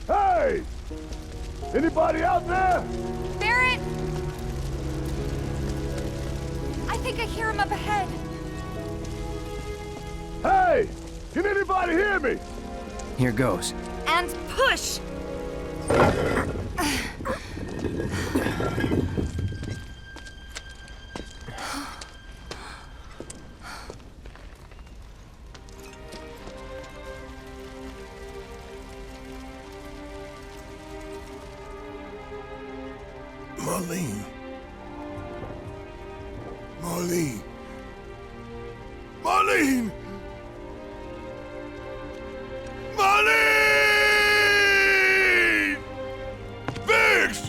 Hey! Anybody out there? Barrett! I think I hear him up ahead. Hey! Can anybody hear me? Here goes. And push! Marlene. Marlene. Marlene! Marlene! Viggs!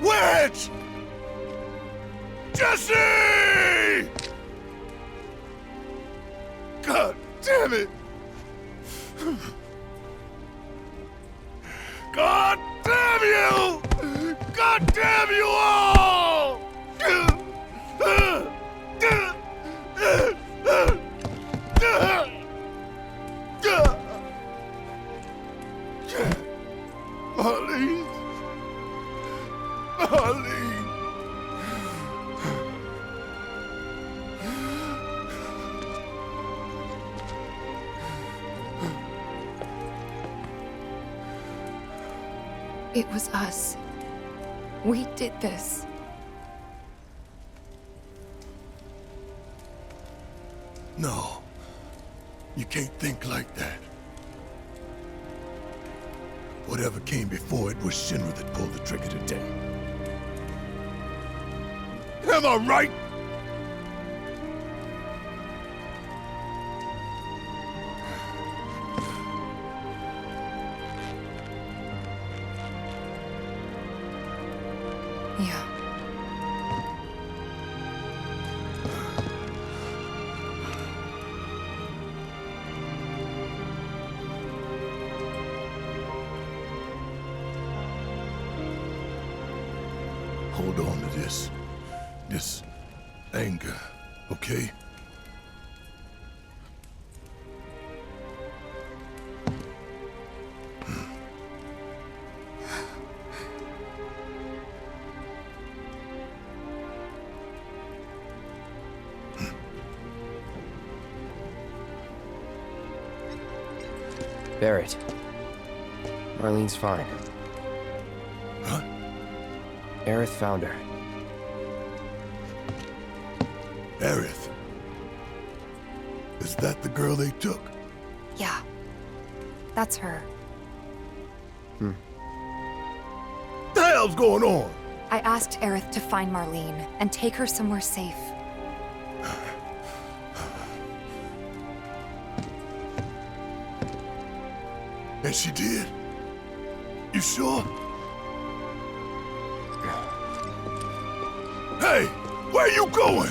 Wedge! Jesse! God damn it! God damn you! God damn you all! Marlene. Marlene. It was us. We did this. No. You can't think like that. Whatever came before it was Shinra that pulled the trigger today. Am I right? Yeah. Hold on to this anger, okay? Barrett. Marlene's fine. Huh? Aerith found her. Aerith. Is that the girl they took? Yeah. That's her. The hell's going on? I asked Aerith to find Marlene and take her somewhere safe. And she did? You sure? Hey, where you going?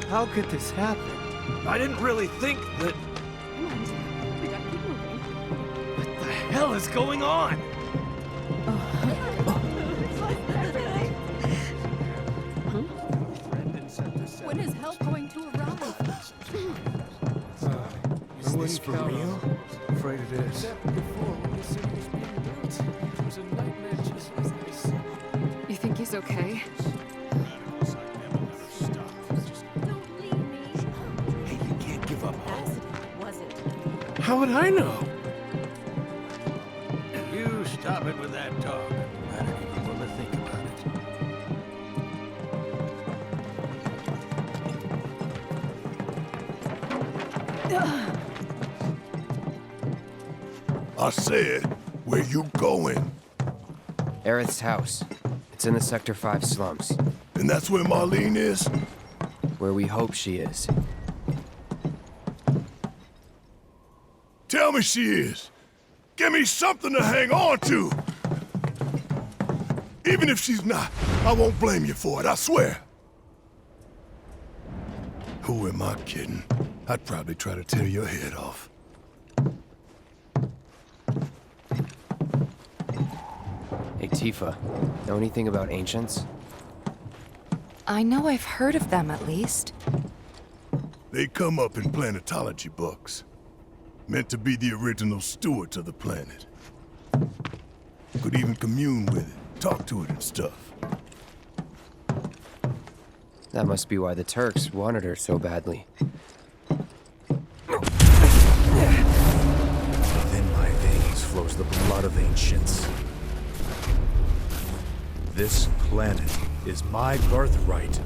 How could this happen? I didn't really think that... We gotta keep moving. What the hell is going on? When is help going to arrive? Is this for real? Afraid it is. You think he's okay? Don't leave me. Hey, you can't give up hope. Was it? How would I know? You stop it with that talk. I don't even want to think about it. I said, where you going? Aerith's house. It's in the Sector 5 slums. And that's where Marlene is? Where we hope she is. Tell me she is. Give me something to hang on to. Even if she's not, I won't blame you for it, I swear. Who am I kidding? I'd probably try to tear your head off. Hey, Tifa. Know anything about ancients? I know I've heard of them, at least. They come up in planetology books. Meant to be the original stewards of the planet. Could even commune with it, talk to it and stuff. That must be why the Turks wanted her so badly. Within my veins flows the blood of ancients. This planet is my birthright.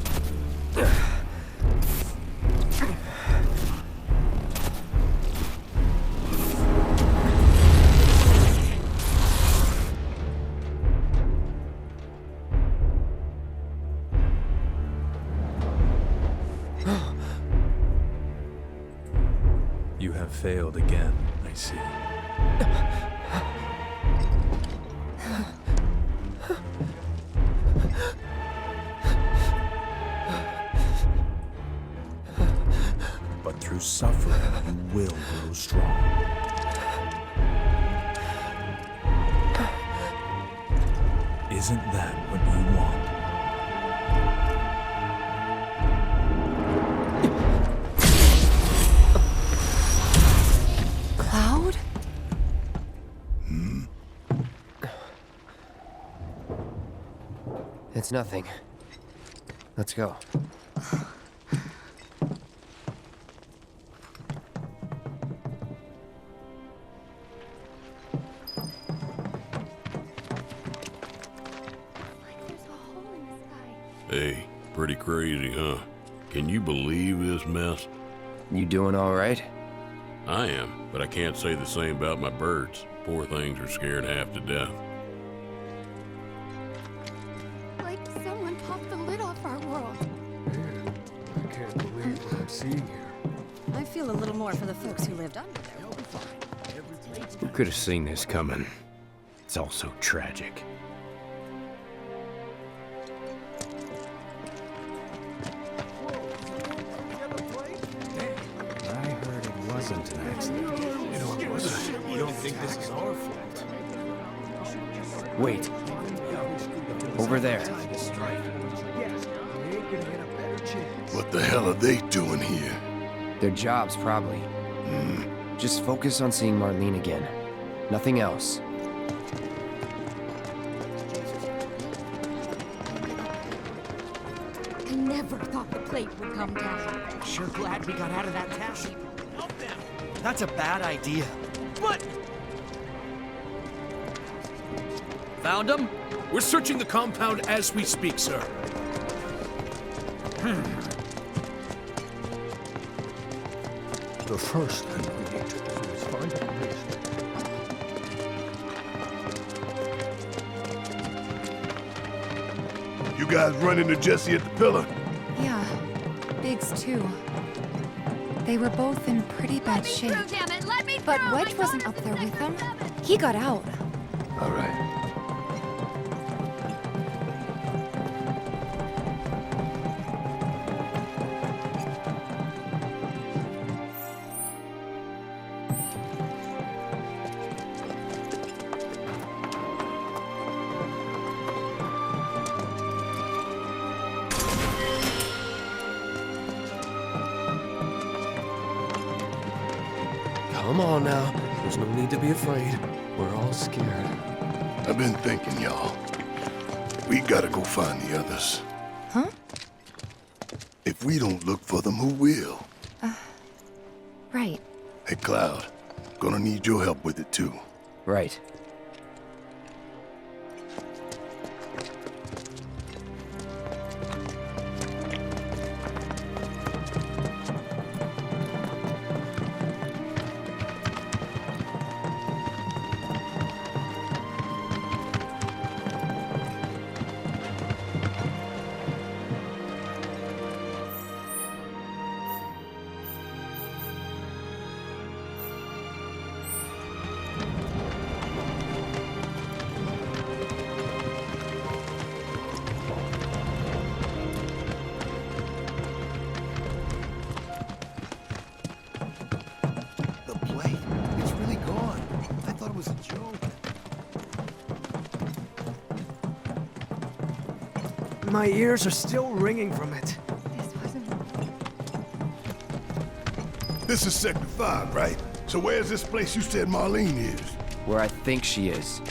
You have failed again, I see. But through suffering, you will grow strong. Isn't that what you want? Cloud? It's nothing. Let's go. There's a hole in the sky. Hey, pretty crazy, huh? Can you believe this mess? You doing all right? I am, but I can't say the same about my birds. Poor things are scared half to death. Like someone popped the lid off our world. I can't believe what I'm seeing here. I feel a little more for the folks who lived under there. Who could have seen this coming? It's all so tragic. I heard it wasn't an accident. You don't think this is our fault? Wait. Over there. What the hell are they doing here? Their jobs, probably. Just focus on seeing Marlene again. Nothing else. I never thought the plate would come down. Sure glad we got out of that town. That's a bad idea. But Found him? We're searching the compound as we speak, sir. The first thing we need to do is find a place. You guys run into Jesse at the pillar? Yeah, Biggs too. They were both in pretty bad shape. Damn it, let me But Wedge wasn't up there with them. He got out. All right. Come on now. There's no need to be afraid. We're all scared. I've been thinking, y'all. We gotta go find the others. Huh? If we don't look for them, who will? Right. Hey, Cloud. Gonna need your help with it, too. Right. My ears are still ringing from it. This wasn't... This is Sector 5, right? So where's this place you said Marlene is? Where I think she is.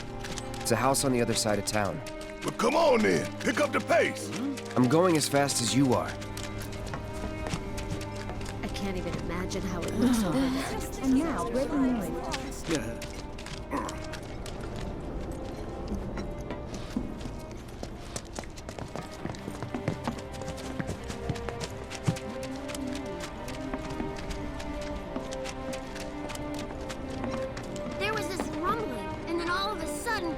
It's a house on the other side of town. Well, come on then. Pick up the pace. I'm going as fast as you are. I can't even imagine how it looks over there. And now, breaking news. There was this rumbling, and then all of a sudden...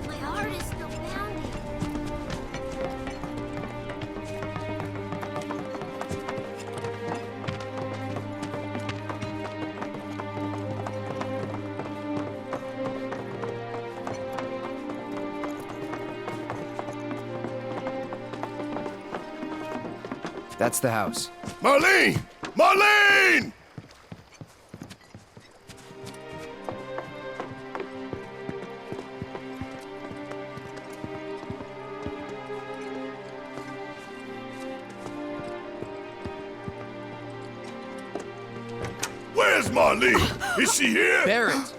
My heart is still pounding. That's the house. Marlene! Marlene! Where's Marlene? Is she here? Barrett!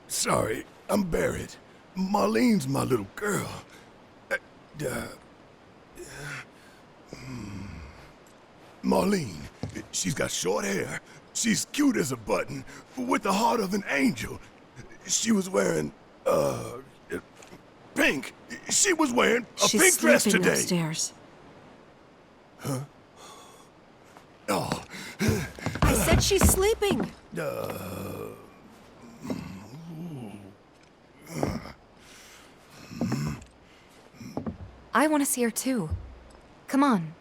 Sorry, I'm Barrett. Marlene's my little girl. Marlene, she's got short hair. She's cute as a button, with the heart of an angel. She was wearing, pink. She was wearing a pink dress sleeping today. Upstairs. Oh, I said she's sleeping. I want to see her too. Come on,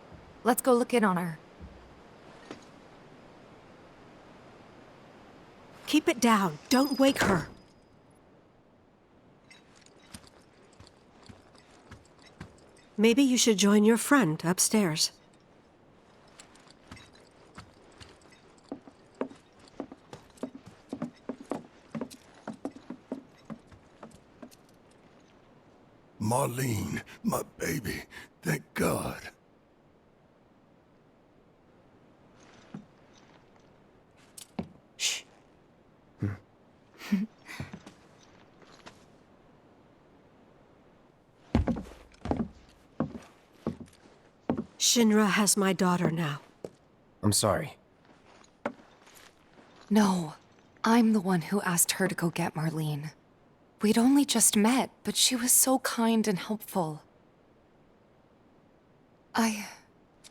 let's go look in on her. Keep it down. Don't wake her. Maybe you should join your friend upstairs. Marlene, my baby. Thank God. Shh. Shinra has my daughter now. I'm sorry. No, I'm the one who asked her to go get Marlene. We'd only just met, but she was so kind and helpful. I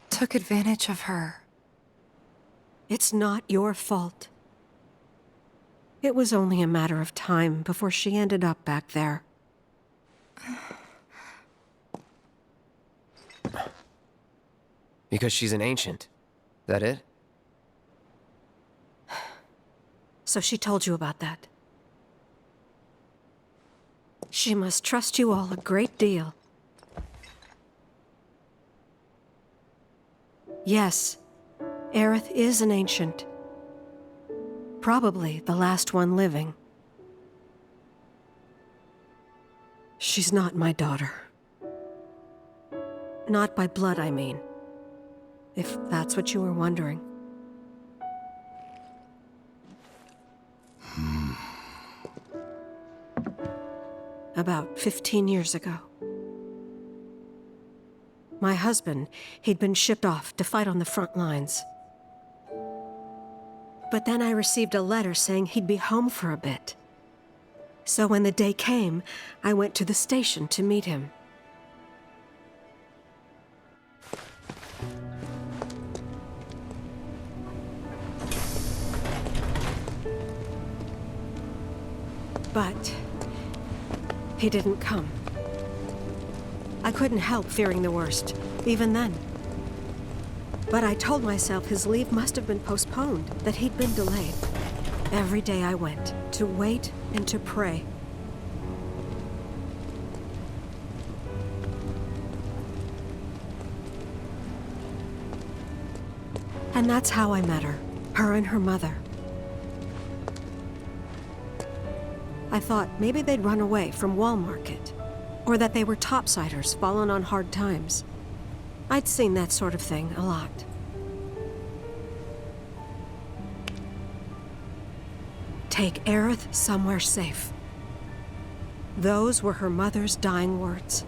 took advantage of her. It's not your fault. It was only a matter of time before she ended up back there. Because she's an ancient. That it? So she told you about that. She must trust you all a great deal. Yes, Aerith is an ancient. Probably the last one living. She's not my daughter. Not by blood, I mean. If that's what you were wondering. About 15 years ago. My husband, he'd been shipped off to fight on the front lines. But then I received a letter saying he'd be home for a bit. So when the day came, I went to the station to meet him. But he didn't come. I couldn't help fearing the worst, even then. But I told myself his leave must have been postponed, that he'd been delayed. Every day I went, to wait and to pray. And that's how I met her and her mother. I thought maybe they'd run away from Wall Market, or that they were topsiders fallen on hard times. I'd seen that sort of thing a lot. Take Aerith somewhere safe. Those were her mother's dying words.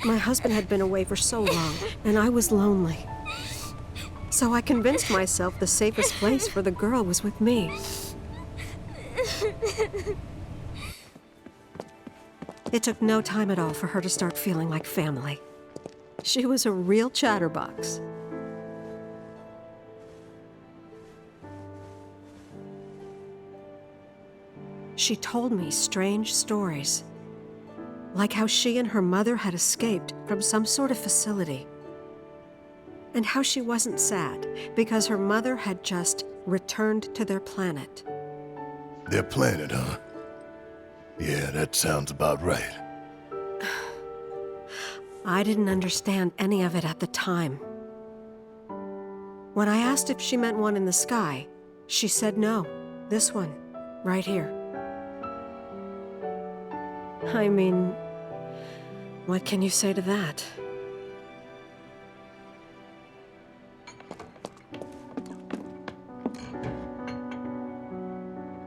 My husband had been away for so long, and I was lonely. So I convinced myself the safest place for the girl was with me. It took no time at all for her to start feeling like family. She was a real chatterbox. She told me strange stories, like how she and her mother had escaped from some sort of facility, and how she wasn't sad because her mother had just returned to their planet. Their planet, huh? Yeah, that sounds about right. I didn't understand any of it at the time. When I asked if she meant one in the sky, she said no, this one, right here. I mean, what can you say to that?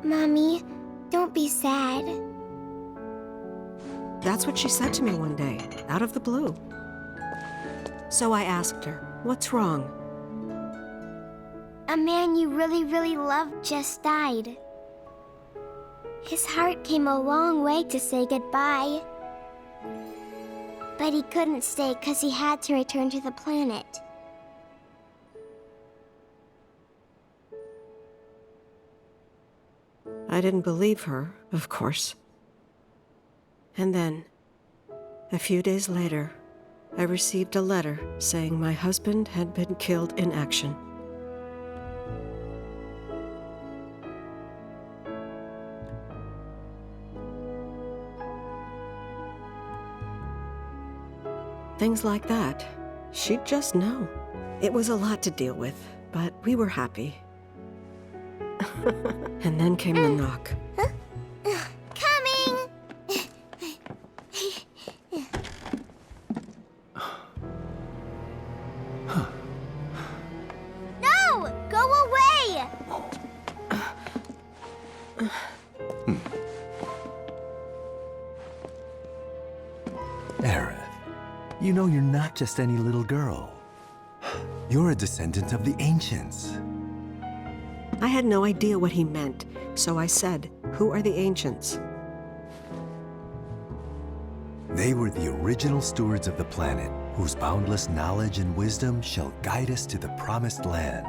Mommy, don't be sad. That's what she said to me one day, out of the blue. So I asked her, what's wrong? A man you really, really loved just died. His heart came a long way to say goodbye. But he couldn't stay because he had to return to the planet. I didn't believe her, of course. And then, a few days later, I received a letter saying my husband had been killed in action. Things like that, she'd just know. It was a lot to deal with, but we were happy. And then came the knock. Coming! No! Go away! Aerith, you know you're not just any little girl. You're a descendant of the ancients. I had no idea what he meant, so I said, "Who are the ancients?" They were the original stewards of the planet, whose boundless knowledge and wisdom shall guide us to the promised land.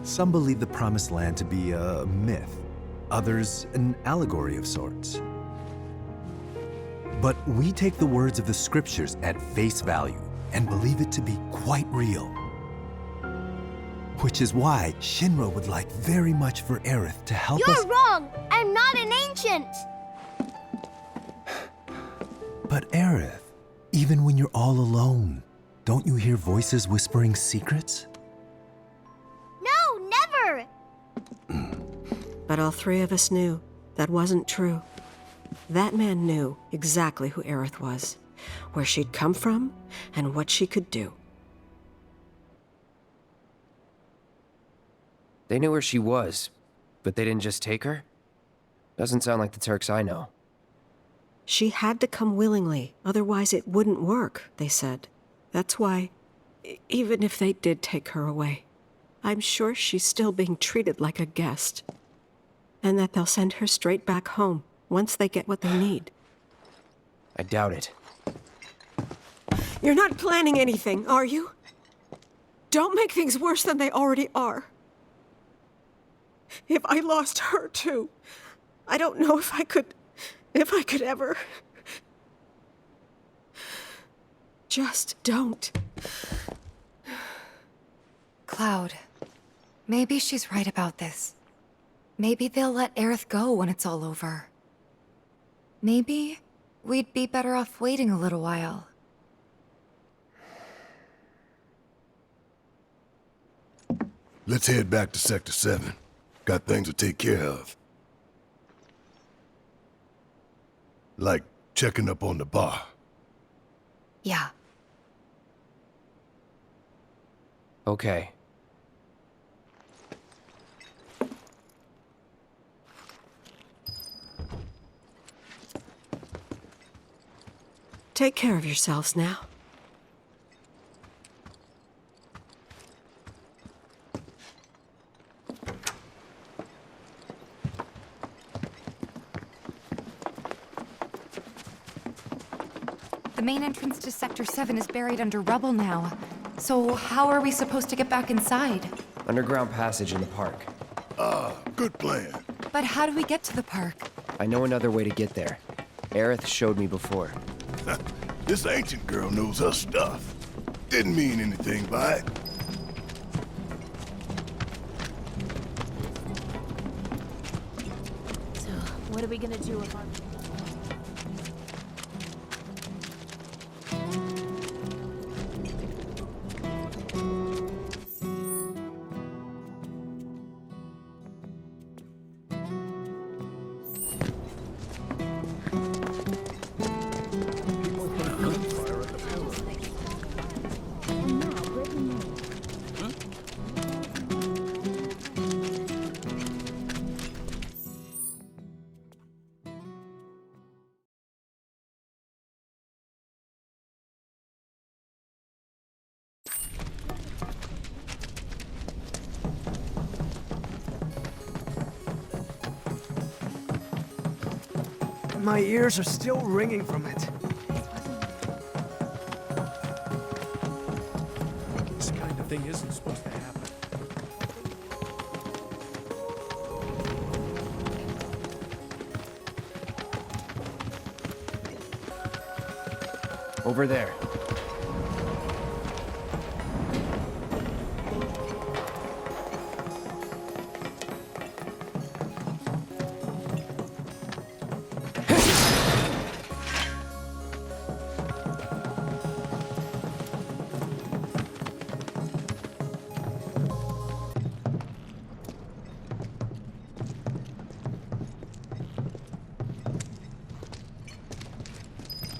Some believe the promised land to be a myth, others an allegory of sorts. But we take the words of the scriptures at face value and believe it to be quite real. Which is why Shinra would like very much for Aerith to help us— You're wrong! I'm not an ancient! But Aerith, even when you're all alone, don't you hear voices whispering secrets? No, never! But all three of us knew that wasn't true. That man knew exactly who Aerith was, where she'd come from, and what she could do. They knew where she was, but they didn't just take her? Doesn't sound like the Turks I know. She had to come willingly, otherwise it wouldn't work, they said. That's why, even if they did take her away, I'm sure she's still being treated like a guest. And that they'll send her straight back home once they get what they need. I doubt it. You're not planning anything, are you? Don't make things worse than they already are. If I lost her too, I don't know if I could ever. Just don't. Cloud, maybe she's right about this. Maybe they'll let Aerith go when it's all over. Maybe We'd be better off waiting a little while. Let's head back to Sector 7. Got things to take care of. Like checking up on the bar. Yeah. Okay. Take care of yourselves now. The main entrance to Sector 7 is buried under rubble now. So how are we supposed to get back inside? Underground passage in the park. Ah, good plan. But how do we get to the park? I know another way to get there. Aerith showed me before. This ancient girl knows her stuff. Didn't mean anything by it. So, what are we gonna do with our... My ears are still ringing from it. This kind of thing isn't supposed to happen. Over there.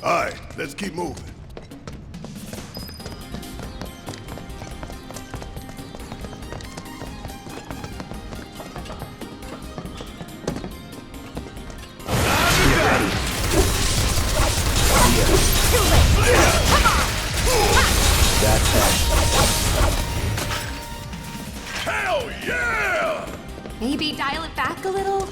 All right, let's keep moving. That's it. Hell yeah! Maybe dial it back a little?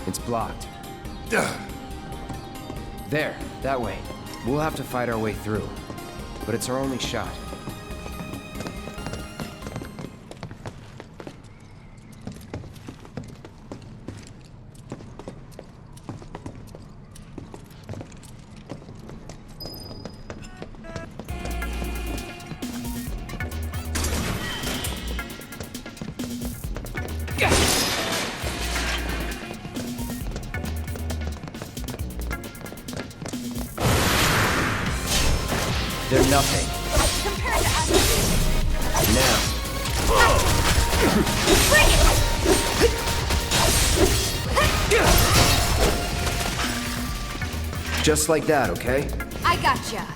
It's blocked. There, that way. We'll have to fight our way through. But it's our only shot. They're nothing. Compared to us... Now. Bring it! Just like that, okay? I gotcha.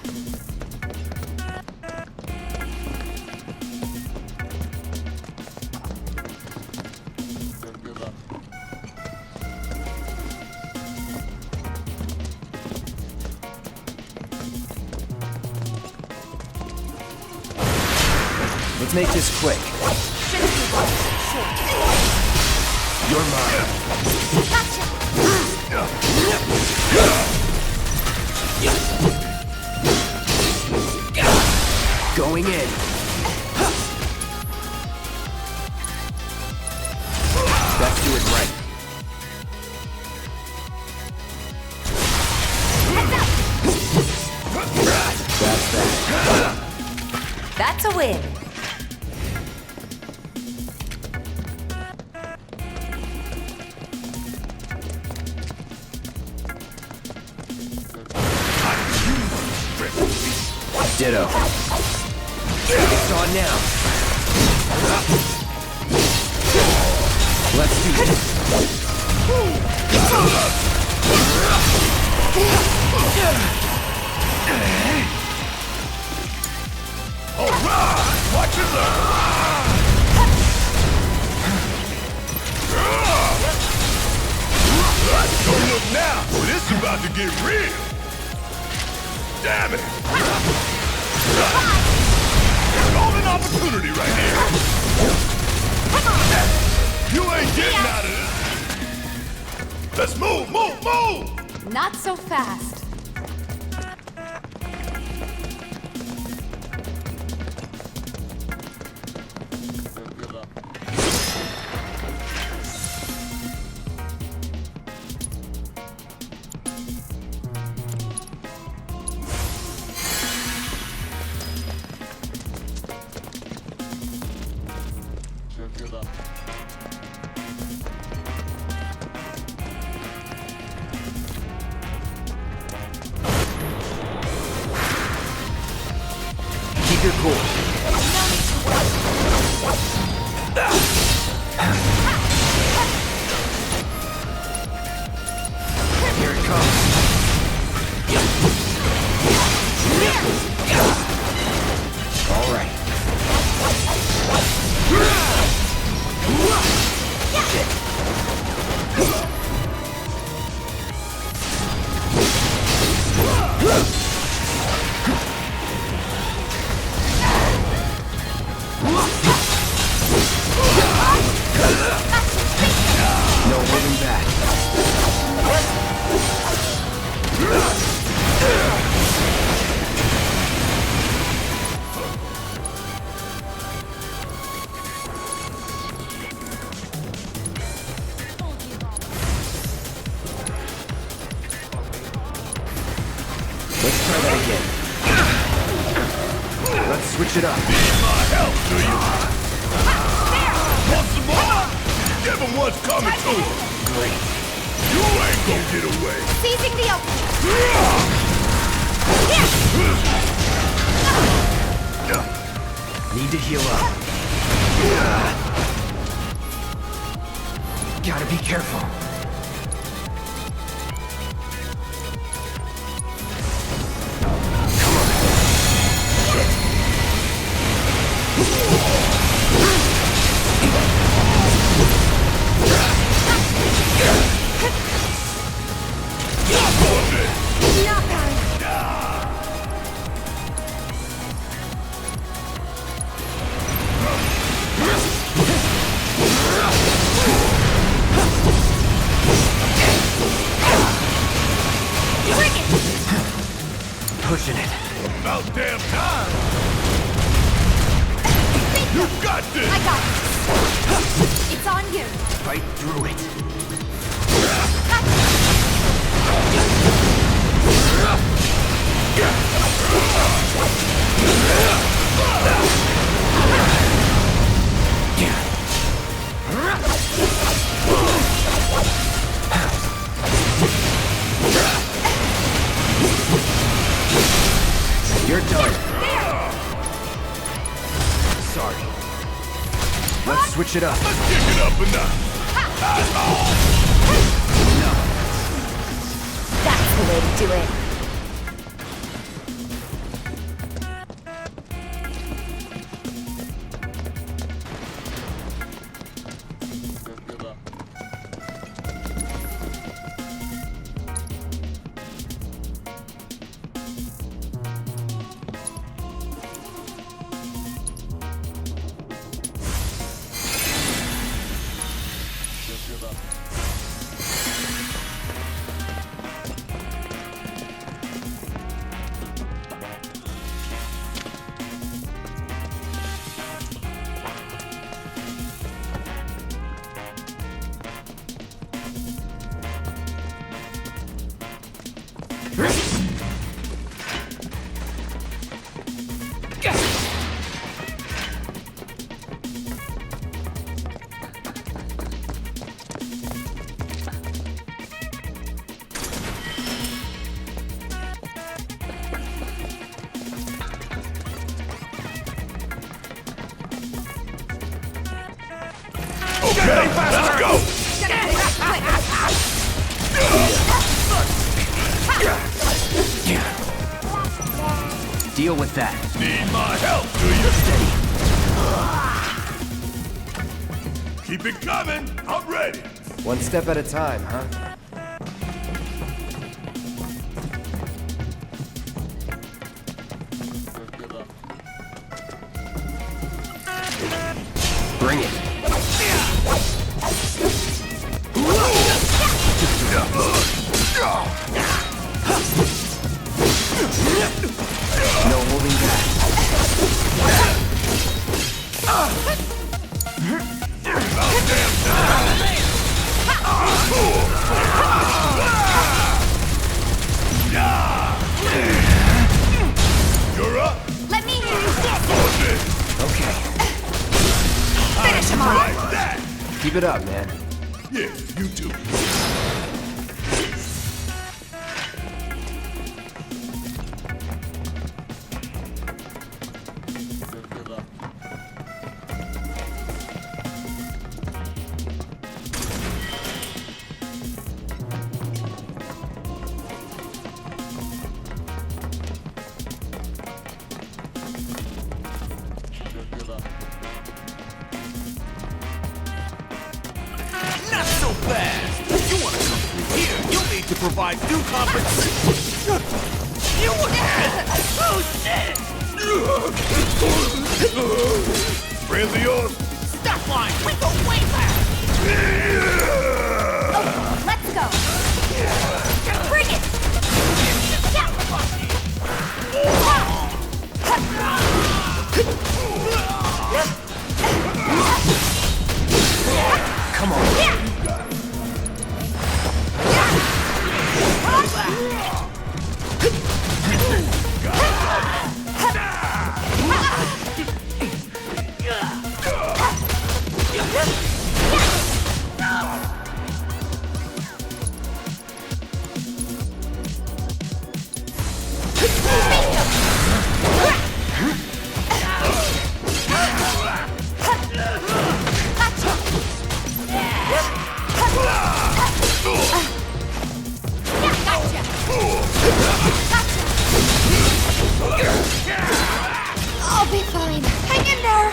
Let's make this quick. You're mine. Going in. Let's do it right. to win. Ditto. It's on now. Let's do this. All right, watch it learn. Don't look now, this is about to get real. Damn it! Golden opportunity right here. Come on! You ain't getting out of this. Let's move, move, move! Not so fast. Keep your cool. Here it comes. All right. No holding back. Let's try that again. Let's switch it up. Need my help, do you? Want some more? Give him what's coming to him. Great. You ain't gonna get away. Seizing the opening. Need to heal up. Gotta be careful. Pushing it. About damn time. You got this. I got it. It's on you. Fight through it. You're done. Sorry. Let's switch it up. Let's kick it up a notch. No. That's the way to do it. Okay, let's go! Deal with that. Need my help, do you? Keep it coming. I'm ready. One step at a time, huh? Bring it. No holding back. You're up. Let me hear you dance. Okay. Finish him off. Like that. Keep it up, man. Yeah, you too. Not so fast! You wanna come through here, you'll need to provide due compensation. You would oh shit! Friends of yours? Stop lying! We go way back! Okay, let's go. Bring it. Come on. I'll be fine. Hang in there.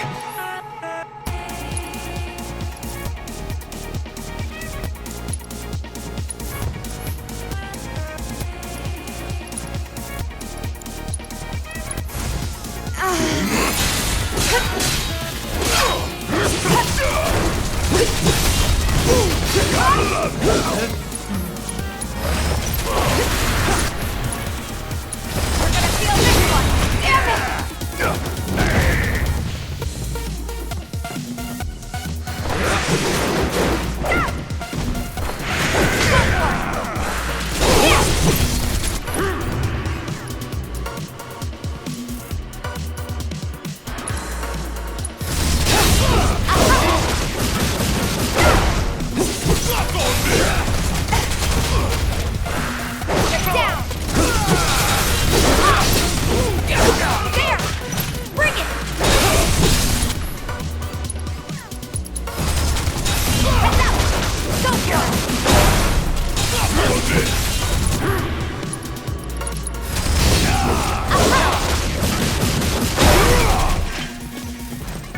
We're gonna feel this one. Damn it!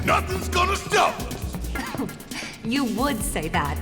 Nothing's gonna stop us. You would say that.